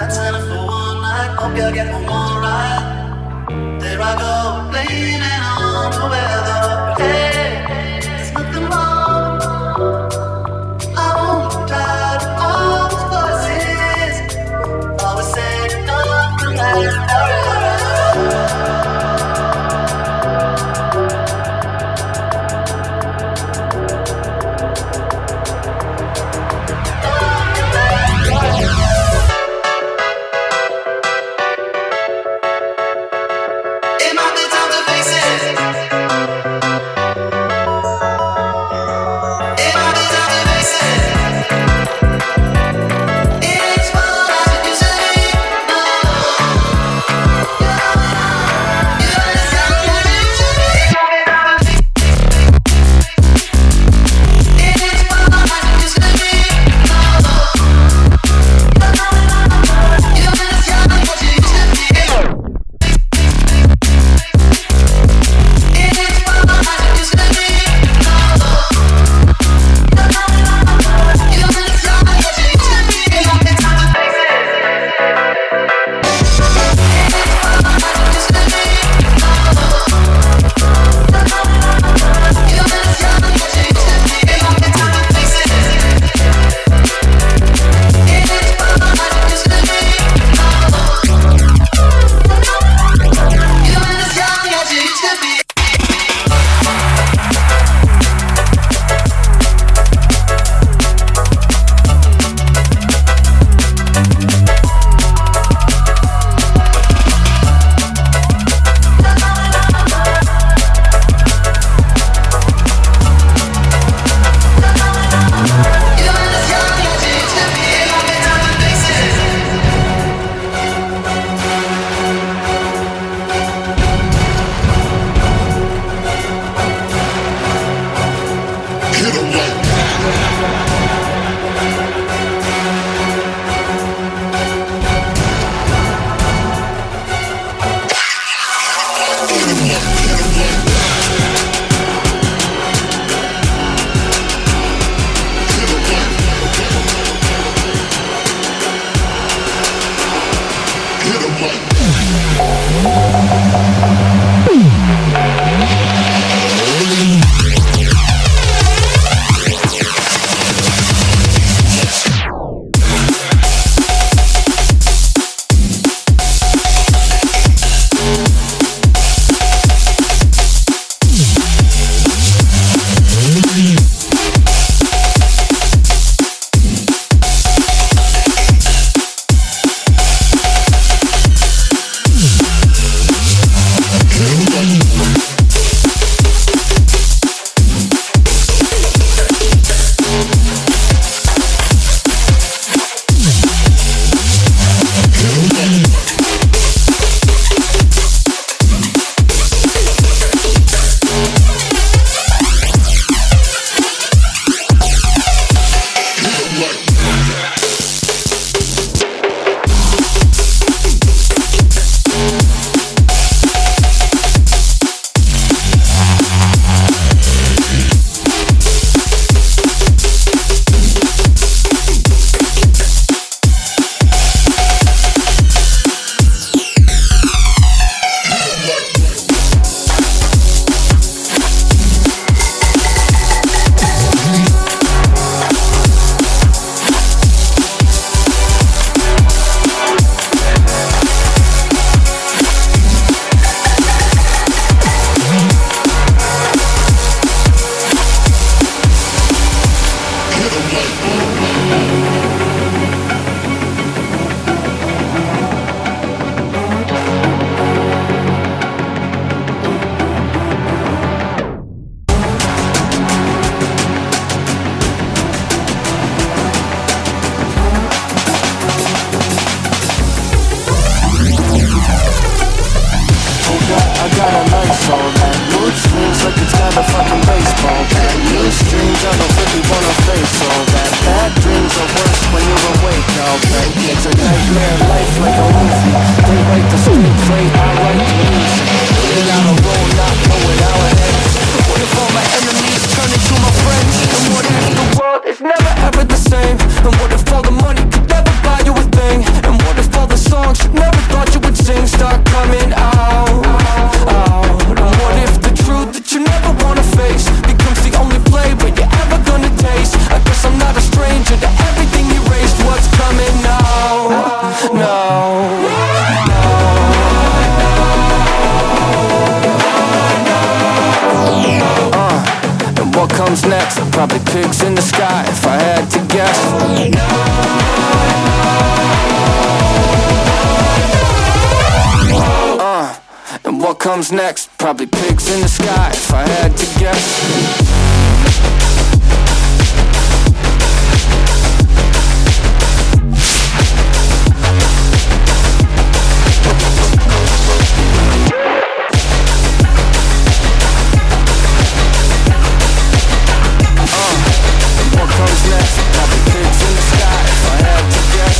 That's enough for one night. Hope you'll get one more ride. There I go, leaning on the weather. But hey, there's nothing wrong. I won't be tired of all those voices. Always saying nothing lasts forever. It's never ever the same. And what if all the money could never buy you a thing? And what if comes next? Probably pigs in the sky, if I had to guess. What comes next? Probably pigs in the sky, if I had to guess.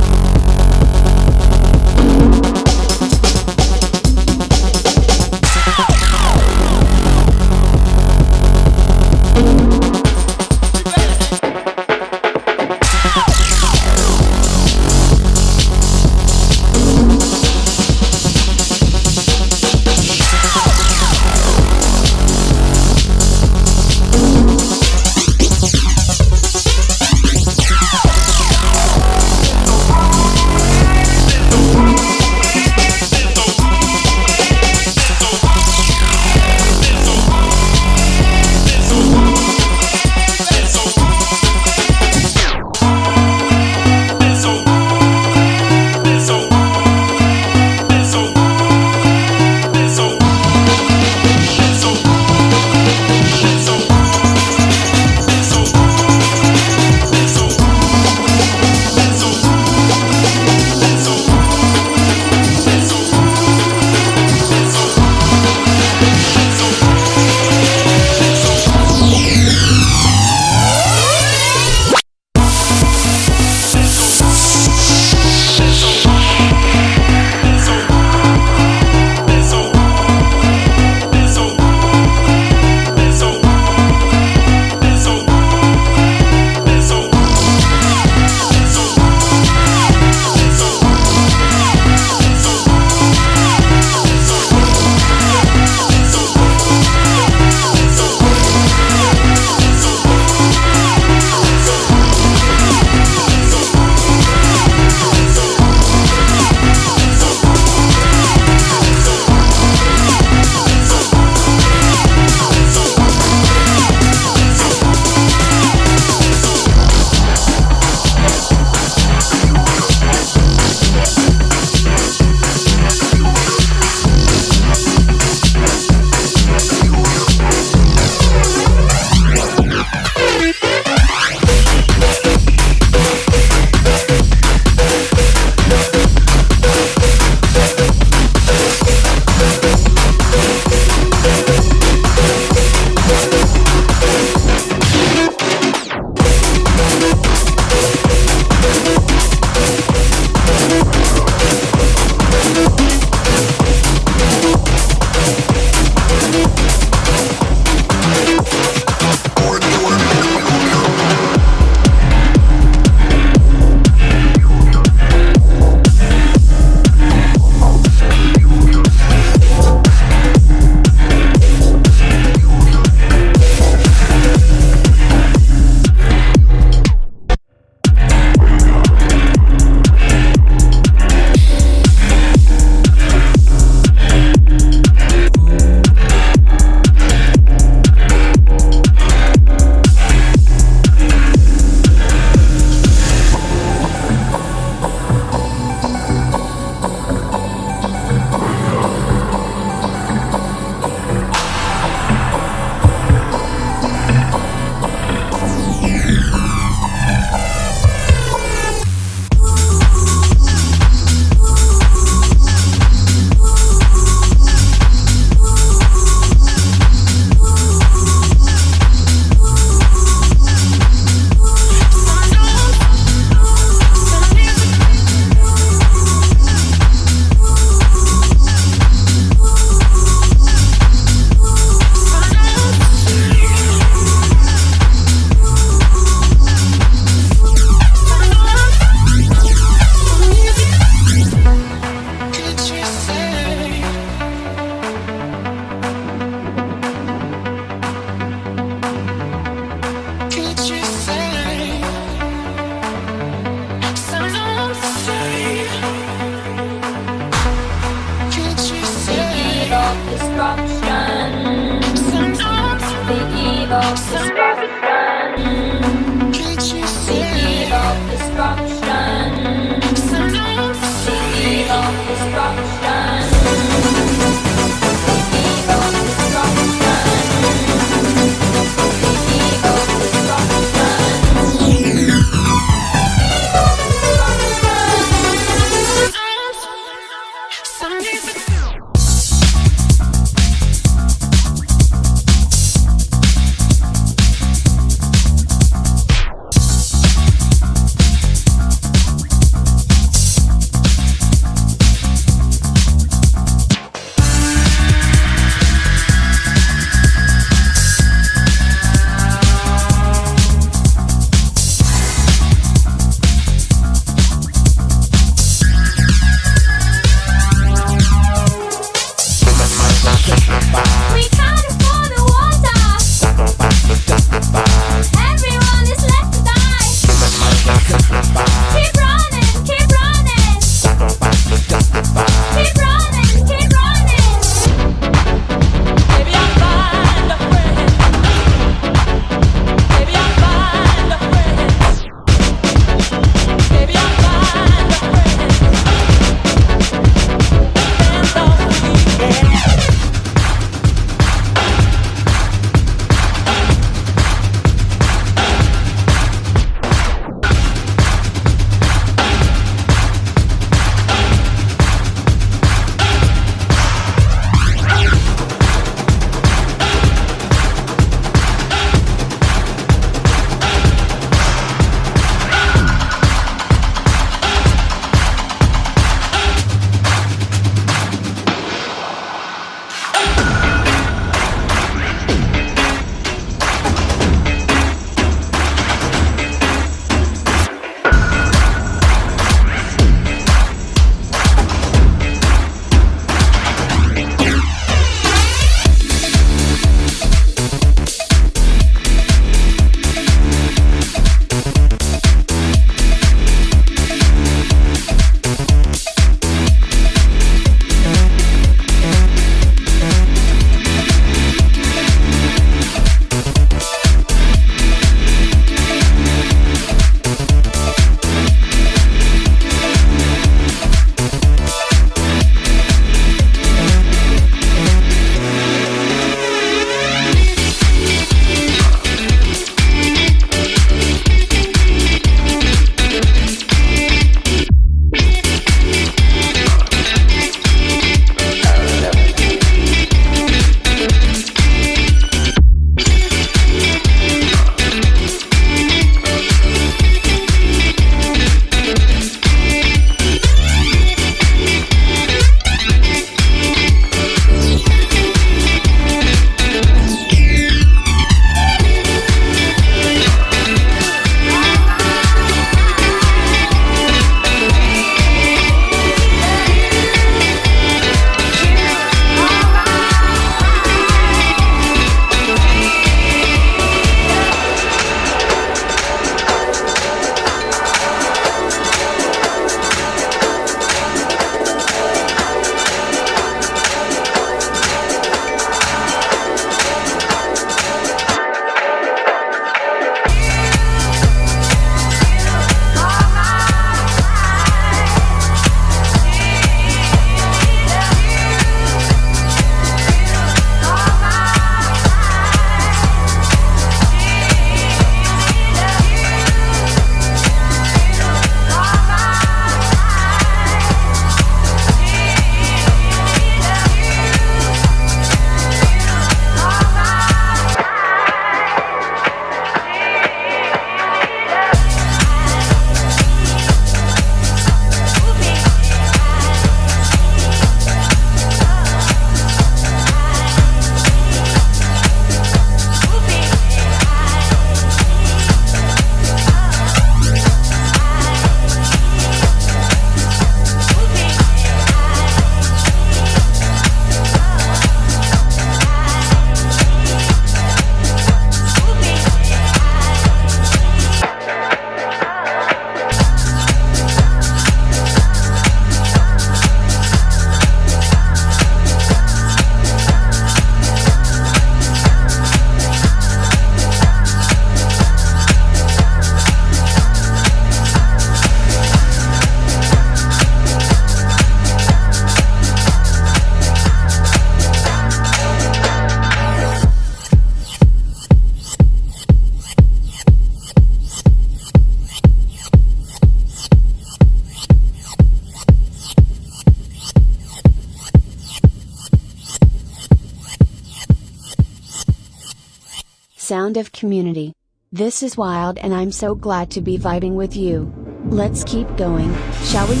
sound of community. This is wild and I'm so glad to be vibing with you. Let's keep going, shall we?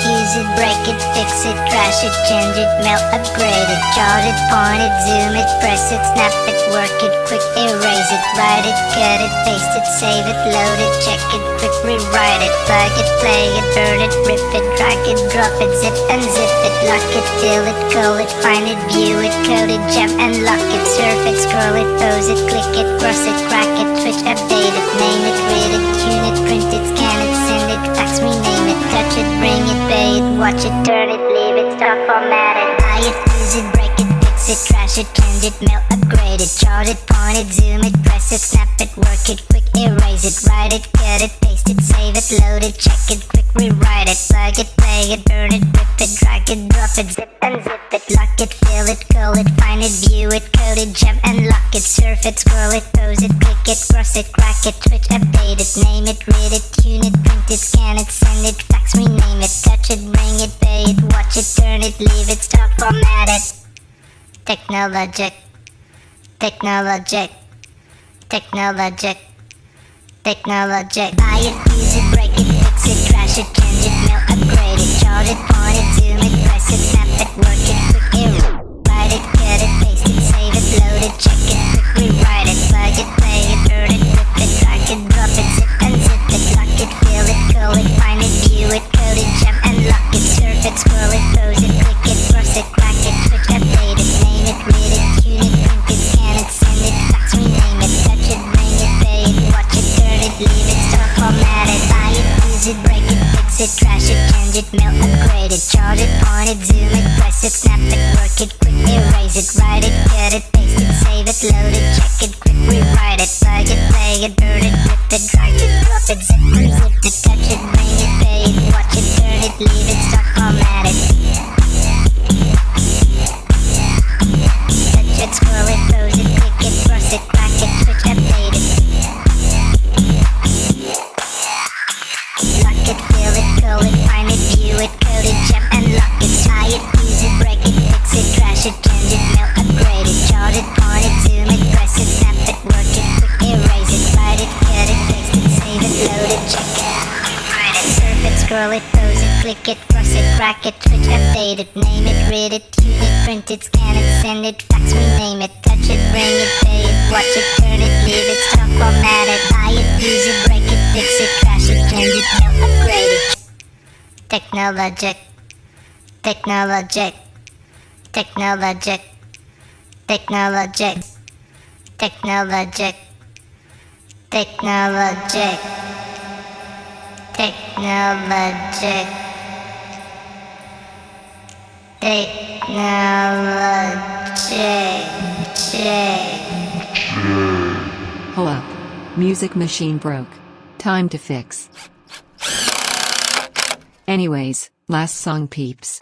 Use it, break it, fix it, crash it, change it, melt, upgrade it, chart it, point it, zoom it, press it, snap it, work it, quick erase it, write it, cut it, paste it, save it, load it, check it, quick rewrite it, plug it, play it, burn it, rip it, drag it, drop it, zip and zip it, lock it, fill it, call it, find it, view it, code it, jam and lock it, surf it, scroll it, pose it, click it, cross it, crack it, switch, update it, name it, read it, tune it, print it, scan it, send it, fax, rename it, touch it, bring it, pay it, watch it, turn it, leave it, stop, format it, buy it, use it, break it, fix it, it, trash it, change it, melt, upgrade it, chart it, point it, zoom it, press it, snap it, work it, quick erase it, write it, cut it, paste it, save it, load it, check it, quick rewrite it, plug it, play it, burn it, rip it, drag it, drop it, zip and zip it, lock it, fill it, call it, find it, view it, code it, jump and lock it, surf it, scroll it, pose it, click it, cross it, crack it, switch, update it, name it, read it, tune it, print it, scan it, send it, fax, rename it, touch it, bring it, pay it, watch it, turn it, leave it, stop, format it. Technologic, Technologic, Technologic, Technologic. Buy it, use it, break it, fix it, trash it, change it, melt, upgrade it, chart it, point it, zoom it, press it, snap it, work it, quick erase, write it, cut it, paste it, save it, load it, check it, quick rewrite it, plug it, play it, burn it, rip it, drag it, drop it, zip and zip it, lock it, fill it, call it, find it, view it, code it, jump and lock it, surf it, scroll it, pose it, click it, cross it, crack it, switch, update it, name it, read it, tune it, print it, scan it, send it, fax, rename it, touch it, bring it, pay it, watch it, turn it, leave it, stop, format it, buy it, use it, break it, fix it, trash it, change it, melt, upgrade it, chart it, point it, zoom it, press it, snap it, work it, quick erase it, write it, cut it, paste it, save it, load it, check it, quick rewrite it, plug it, play it, burn it, rip it, drag it, drop it, zip and zip it, touch it, bring it, pay it, watch it, turn it, leave it, stop, format it. Touch it, scroll it, pose it, click it, cross it, crack it, switch, update it. Lock it, fill it, call it, find it, view it, code it, jump and lock it, tie it, use it, break it, fix it, trash it, change it, melt, upgrade it, chart it, point it, zoom it, press it, snap it, work it, quick erase it, write it, cut it, paste it, save it, load it, check it, write it, surf it, scroll it, pose it, click it, cross it, crack it, switch, update it, name it, read it, tune it, print it, scan it, send it, fax, rename it, touch it, bring it, pay it, watch it, turn it, leave it, stop, format it, buy it, use it, break it, fix it, trash it, change it, melt, upgrade it. Technologic, Technologic, Technologic, Technologic, Technologic, Technologic, Technologic, Technologic. Hold up. Music machine broke. Time to fix. Anyways, last song peeps.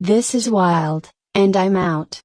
This is wild, and I'm out.